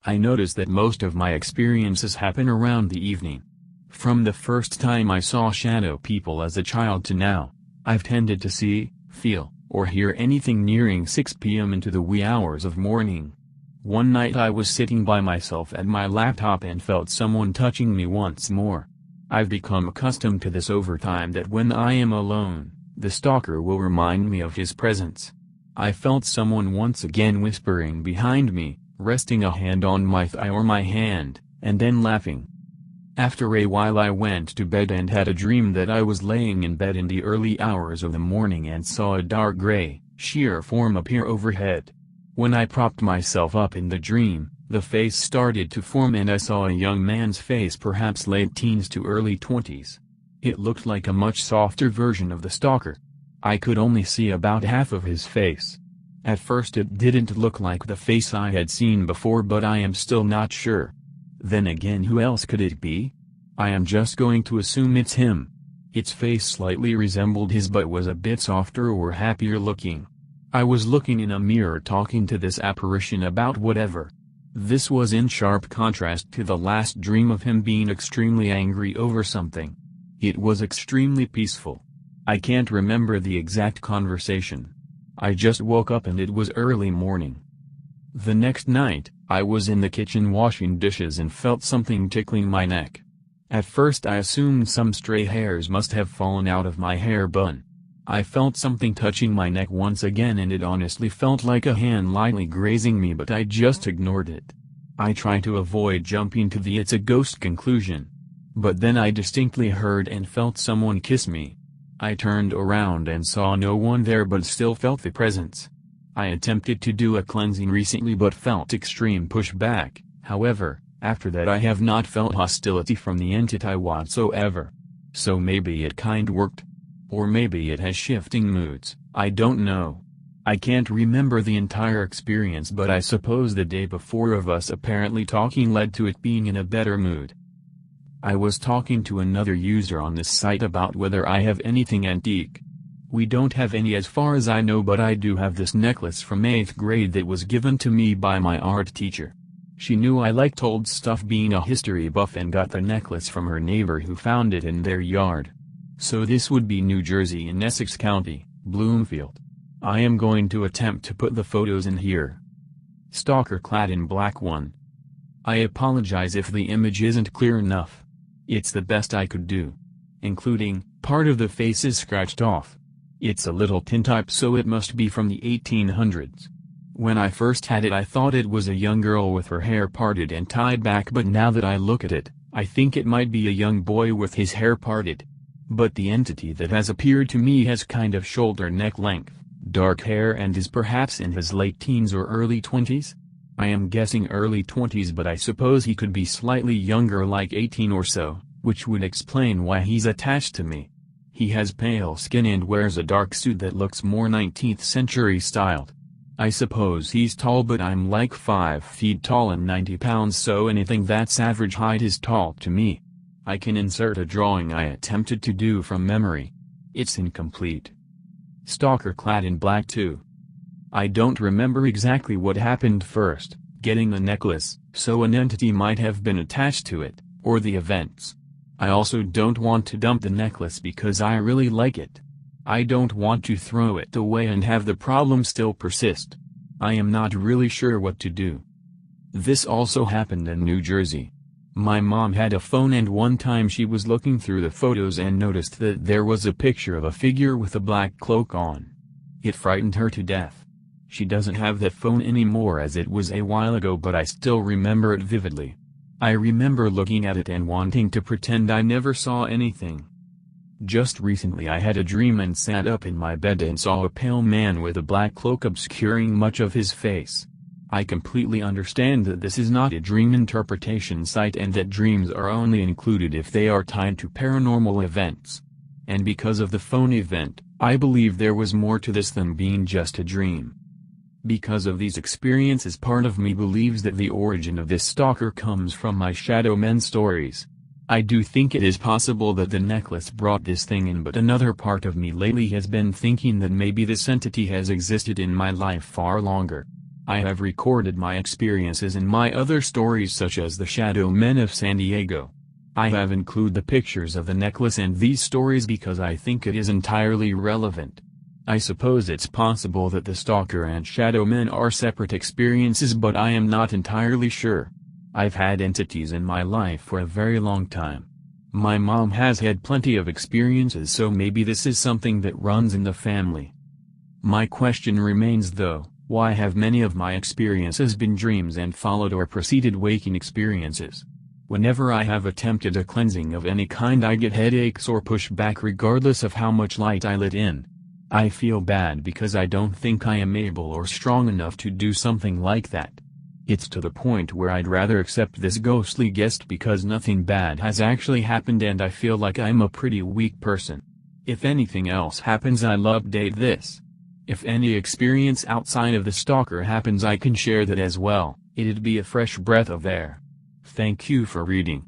I notice that most of my experiences happen around the evening. From the first time I saw shadow people as a child to now, I've tended to see, feel, or hear anything nearing 6 p.m. into the wee hours of morning. One night I was sitting by myself at my laptop and felt someone touching me once more. I've become accustomed to this over time, that when I am alone, the stalker will remind me of his presence. I felt someone once again whispering behind me, resting a hand on my thigh or my hand, and then laughing. After a while I went to bed and had a dream that I was laying in bed in the early hours of the morning and saw a dark gray, sheer form appear overhead. When I propped myself up in the dream, the face started to form and I saw a young man's face, perhaps late teens to early 20s. It looked like a much softer version of the stalker. I could only see about half of his face. At first it didn't look like the face I had seen before, but I am still not sure. Then again, who else could it be? I am just going to assume it's him. Its face slightly resembled his but was a bit softer or happier looking. I was looking in a mirror talking to this apparition about whatever. This was in sharp contrast to the last dream of him being extremely angry over something. It was extremely peaceful. I can't remember the exact conversation. I just woke up and it was early morning. The next night, I was in the kitchen washing dishes and felt something tickling my neck. At first I assumed some stray hairs must have fallen out of my hair bun. I felt something touching my neck once again and it honestly felt like a hand lightly grazing me, but I just ignored it. I tried to avoid jumping to the "it's a ghost" conclusion. But then I distinctly heard and felt someone kiss me. I turned around and saw no one there but still felt the presence. I attempted to do a cleansing recently but felt extreme pushback. However, after that I have not felt hostility from the entity whatsoever. So maybe it kind worked. Or maybe it has shifting moods, I don't know. I can't remember the entire experience, but I suppose the day before of us apparently talking led to it being in a better mood. I was talking to another user on this site about whether I have anything antique. We don't have any as far as I know, but I do have this necklace from 8th grade that was given to me by my art teacher. She knew I liked old stuff, being a history buff, and got the necklace from her neighbor who found it in their yard. So this would be New Jersey in Essex County, Bloomfield. I am going to attempt to put the photos in here. Stalker clad in black 1. I apologize if the image isn't clear enough. It's the best I could do. Including, part of the face is scratched off. It's a little tintype, so it must be from the 1800s. When I first had it I thought it was a young girl with her hair parted and tied back, but now that I look at it, I think it might be a young boy with his hair parted. But the entity that has appeared to me has kind of shoulder-neck length, dark hair, and is perhaps in his late teens or early 20s? I am guessing early 20s, but I suppose he could be slightly younger, like 18 or so, which would explain why he's attached to me. He has pale skin and wears a dark suit that looks more 19th century styled. I suppose he's tall, but I'm like 5 feet tall and 90 pounds, so anything that's average height is tall to me. I can insert a drawing I attempted to do from memory. It's incomplete. Stalker clad in black 2. I don't remember exactly what happened first, getting the necklace, so an entity might have been attached to it, or the events. I also don't want to dump the necklace because I really like it. I don't want to throw it away and have the problem still persist. I am not really sure what to do. This also happened in New Jersey. My mom had a phone, and one time she was looking through the photos and noticed that there was a picture of a figure with a black cloak on. It frightened her to death. She doesn't have that phone anymore as it was a while ago, but I still remember it vividly. I remember looking at it and wanting to pretend I never saw anything. Just recently I had a dream and sat up in my bed and saw a pale man with a black cloak obscuring much of his face. I completely understand that this is not a dream interpretation site and that dreams are only included if they are tied to paranormal events. And because of the phone event, I believe there was more to this than being just a dream. Because of these experiences, part of me believes that the origin of this stalker comes from my shadow men stories. I do think it is possible that the necklace brought this thing in, but another part of me lately has been thinking that maybe this entity has existed in my life far longer. I have recorded my experiences in my other stories such as the Shadow Men of San Diego. I have included the pictures of the necklace in these stories because I think it is entirely relevant. I suppose it's possible that the Stalker and Shadow Men are separate experiences, but I am not entirely sure. I've had entities in my life for a very long time. My mom has had plenty of experiences, so maybe this is something that runs in the family. My question remains though, why have many of my experiences been dreams and followed or preceded waking experiences? Whenever I have attempted a cleansing of any kind, I get headaches or pushback regardless of how much light I let in. I feel bad because I don't think I am able or strong enough to do something like that. It's to the point where I'd rather accept this ghostly guest because nothing bad has actually happened and I feel like I'm a pretty weak person. If anything else happens, I'll update this. If any experience outside of the Stalker happens, I can share that as well. It'd be a fresh breath of air. Thank you for reading.